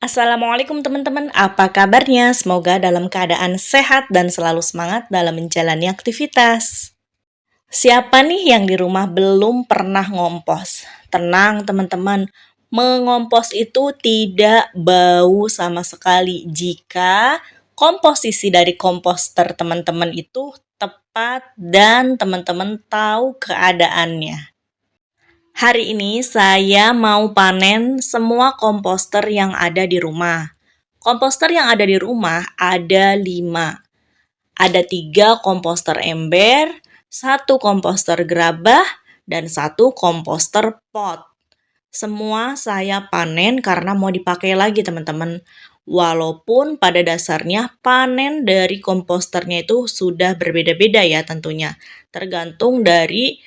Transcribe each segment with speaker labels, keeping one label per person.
Speaker 1: Assalamualaikum teman-teman, apa kabarnya? Semoga dalam keadaan sehat dan selalu semangat dalam menjalani aktivitas. Siapa nih yang di rumah belum pernah ngompos? Tenang teman-teman, mengompos itu tidak bau sama sekali jika komposisi dari komposter teman-teman itu tepat dan teman-teman tahu keadaannya. Hari ini saya mau panen semua komposter yang ada di rumah. Komposter yang ada di rumah ada 5. Ada 3 komposter ember, 1 komposter gerabah, dan 1 komposter pot. Semua saya panen karena mau dipakai lagi teman-teman. Walaupun pada dasarnya panen dari komposternya itu sudah berbeda-beda ya tentunya. Tergantung dari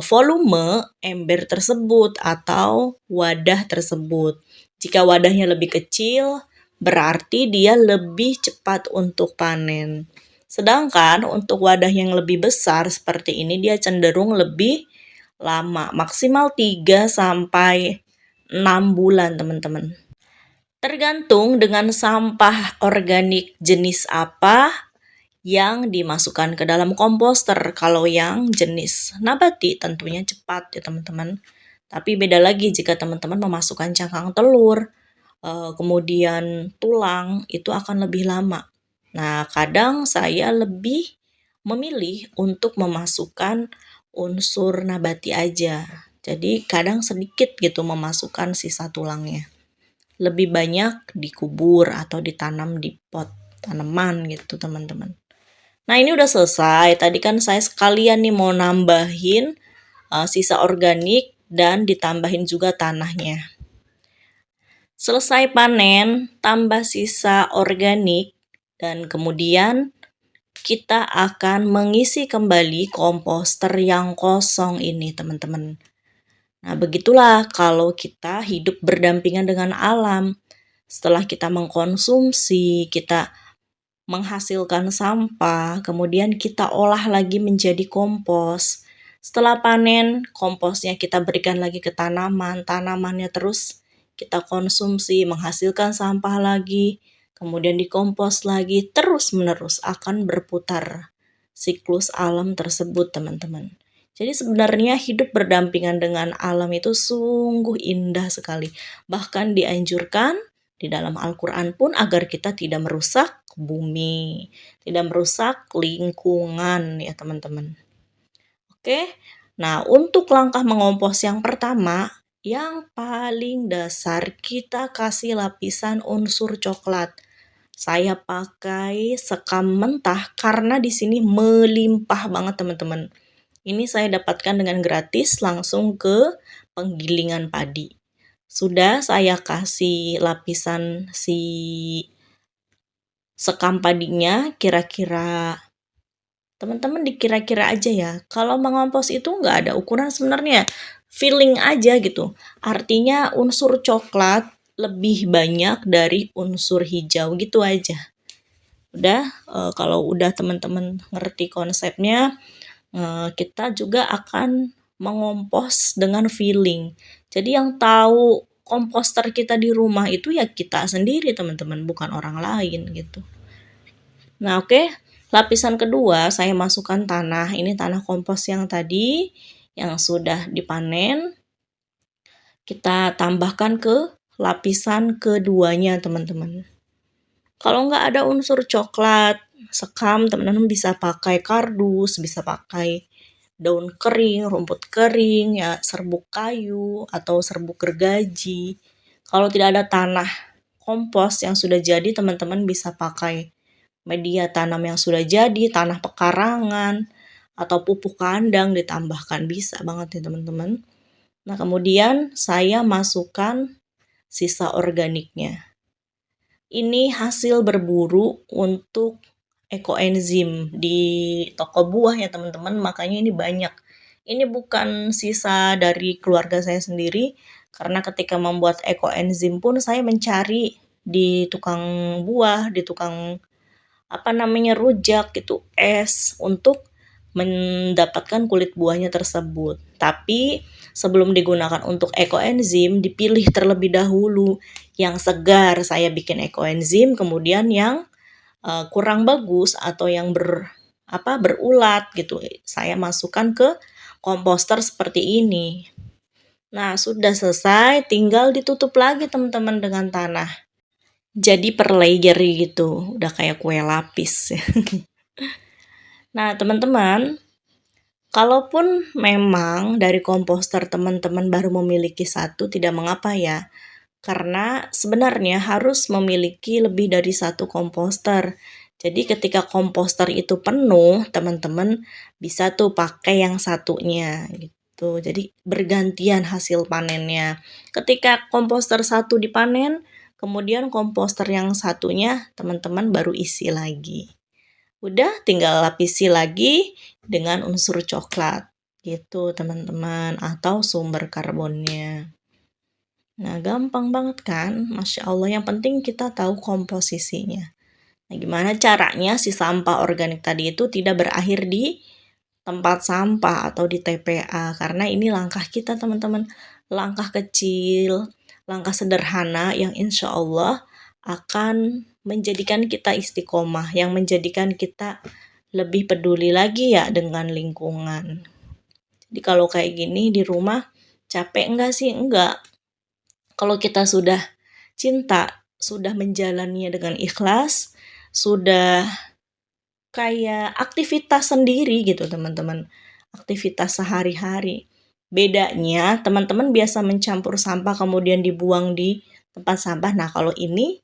Speaker 1: volume ember tersebut atau wadah tersebut. Jika wadahnya lebih kecil, berarti dia lebih cepat untuk panen. Sedangkan untuk wadah yang lebih besar seperti ini dia cenderung lebih lama, maksimal 3 sampai 6 bulan, teman-teman. Tergantung dengan sampah organik jenis apa yang dimasukkan ke dalam komposter. Kalau yang jenis nabati tentunya cepat ya, teman-teman. Tapi beda lagi jika teman-teman memasukkan cangkang telur, kemudian tulang, itu akan lebih lama. Nah, kadang saya lebih memilih untuk memasukkan unsur nabati aja. Jadi kadang sedikit gitu memasukkan sisa tulangnya. Lebih banyak dikubur atau ditanam di pot tanaman gitu teman-teman. Nah ini udah selesai. Tadi kan saya sekalian nih mau nambahin sisa organik dan ditambahin juga tanahnya. Selesai panen, tambah sisa organik dan kemudian kita akan mengisi kembali komposter yang kosong ini, teman-teman. Nah, begitulah kalau kita hidup berdampingan dengan alam. Setelah kita mengkonsumsi, kita menghasilkan sampah, kemudian kita olah lagi menjadi kompos. Setelah panen, komposnya kita berikan lagi ke tanaman, tanamannya terus kita konsumsi, menghasilkan sampah lagi, kemudian dikompos lagi, terus-menerus akan berputar siklus alam tersebut, teman-teman. Jadi sebenarnya hidup berdampingan dengan alam itu sungguh indah sekali. Bahkan dianjurkan di dalam Al-Quran pun agar kita tidak merusak bumi, tidak merusak lingkungan ya teman-teman. Oke, nah untuk langkah mengompos yang pertama, yang paling dasar kita kasih lapisan unsur coklat. Saya pakai sekam mentah karena di sini melimpah banget teman-teman. Ini saya dapatkan dengan gratis langsung ke penggilingan padi. Sudah saya kasih lapisan si sekam padinya kira-kira teman-teman dikira-kira aja ya. Kalau mengompos itu nggak ada ukuran sebenarnya. Feeling aja gitu. Artinya unsur coklat lebih banyak dari unsur hijau gitu aja. Udah, kalau udah teman-teman ngerti konsepnya, kita juga akan mengompos dengan feeling. Jadi yang tahu komposter kita di rumah itu ya kita sendiri teman-teman, bukan orang lain gitu. Nah oke, lapisan kedua saya masukkan tanah. Ini tanah kompos yang tadi yang sudah dipanen. Kita tambahkan ke lapisan keduanya teman-teman. Kalau nggak ada unsur coklat, sekam teman-teman bisa pakai kardus, bisa pakai daun kering, rumput kering, ya serbuk kayu atau serbuk gergaji. Kalau tidak ada tanah kompos yang sudah jadi, teman-teman bisa pakai media tanam yang sudah jadi, tanah pekarangan, atau pupuk kandang ditambahkan, bisa banget ya teman-teman. Nah kemudian saya masukkan sisa organiknya. Ini hasil berburu untuk ekoenzim di toko buah ya teman-teman, makanya ini banyak. Ini bukan sisa dari keluarga saya sendiri, karena ketika membuat ekoenzim pun saya mencari di tukang buah, di tukang rujak gitu, es untuk mendapatkan kulit buahnya tersebut. Tapi sebelum digunakan untuk ekoenzim dipilih terlebih dahulu. Yang segar saya bikin ekoenzim, kemudian yang kurang bagus atau yang berulat gitu, saya masukkan ke komposter seperti ini. Nah, sudah selesai, tinggal ditutup lagi teman-teman dengan tanah. Jadi per layer gitu, udah kayak kue lapis. Nah, teman-teman, kalaupun memang dari komposter teman-teman baru memiliki satu, tidak mengapa ya. Karena sebenarnya harus memiliki lebih dari satu komposter. Jadi ketika komposter itu penuh, teman-teman bisa tuh pakai yang satunya gitu. Jadi bergantian hasil panennya. Ketika komposter satu dipanen, kemudian komposter yang satunya teman-teman baru isi lagi. Udah tinggal lapisi lagi dengan unsur coklat gitu teman-teman, atau sumber karbonnya. Nah, gampang banget kan? Masya Allah, yang penting kita tahu komposisinya. Nah, gimana caranya si sampah organik tadi itu tidak berakhir di tempat sampah atau di TPA, karena ini langkah kita teman-teman, langkah kecil, langkah sederhana yang insya Allah akan menjadikan kita istiqomah, yang menjadikan kita lebih peduli lagi ya dengan lingkungan. Jadi kalau kayak gini di rumah capek enggak sih? Enggak. Kalau kita sudah cinta, sudah menjalaninya dengan ikhlas, sudah kayak aktivitas sendiri gitu teman-teman, aktivitas sehari-hari. Bedanya teman-teman biasa mencampur sampah kemudian dibuang di tempat sampah. Nah, kalau ini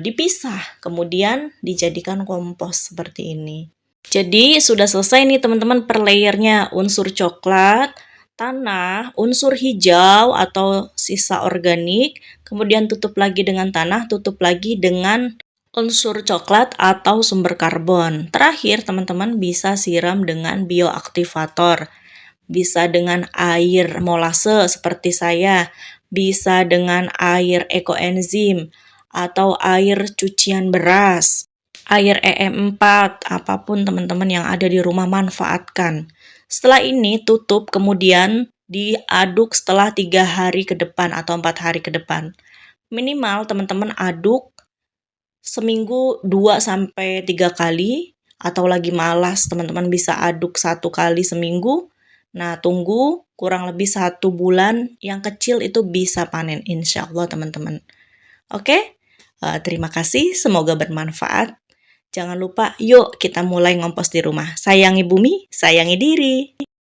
Speaker 1: dipisah kemudian dijadikan kompos seperti ini. Jadi sudah selesai nih teman-teman per layernya, unsur coklat, tanah, unsur hijau atau sisa organik, kemudian tutup lagi dengan tanah, tutup lagi dengan unsur coklat atau sumber karbon. Terakhir teman-teman bisa siram dengan bioaktivator, bisa dengan air molase seperti saya, bisa dengan air ekoenzim atau air cucian beras, air EM4, apapun teman-teman yang ada di rumah manfaatkan. Setelah ini tutup, kemudian diaduk setelah 3 hari ke depan atau 4 hari ke depan. Minimal teman-teman aduk seminggu 2-3 kali, atau lagi malas teman-teman bisa aduk 1 kali seminggu. Nah, tunggu kurang lebih 1 bulan, yang kecil itu bisa panen insya Allah teman-teman. Oke, terima kasih, semoga bermanfaat. Jangan lupa, yuk kita mulai ngompos di rumah. Sayangi bumi, sayangi diri.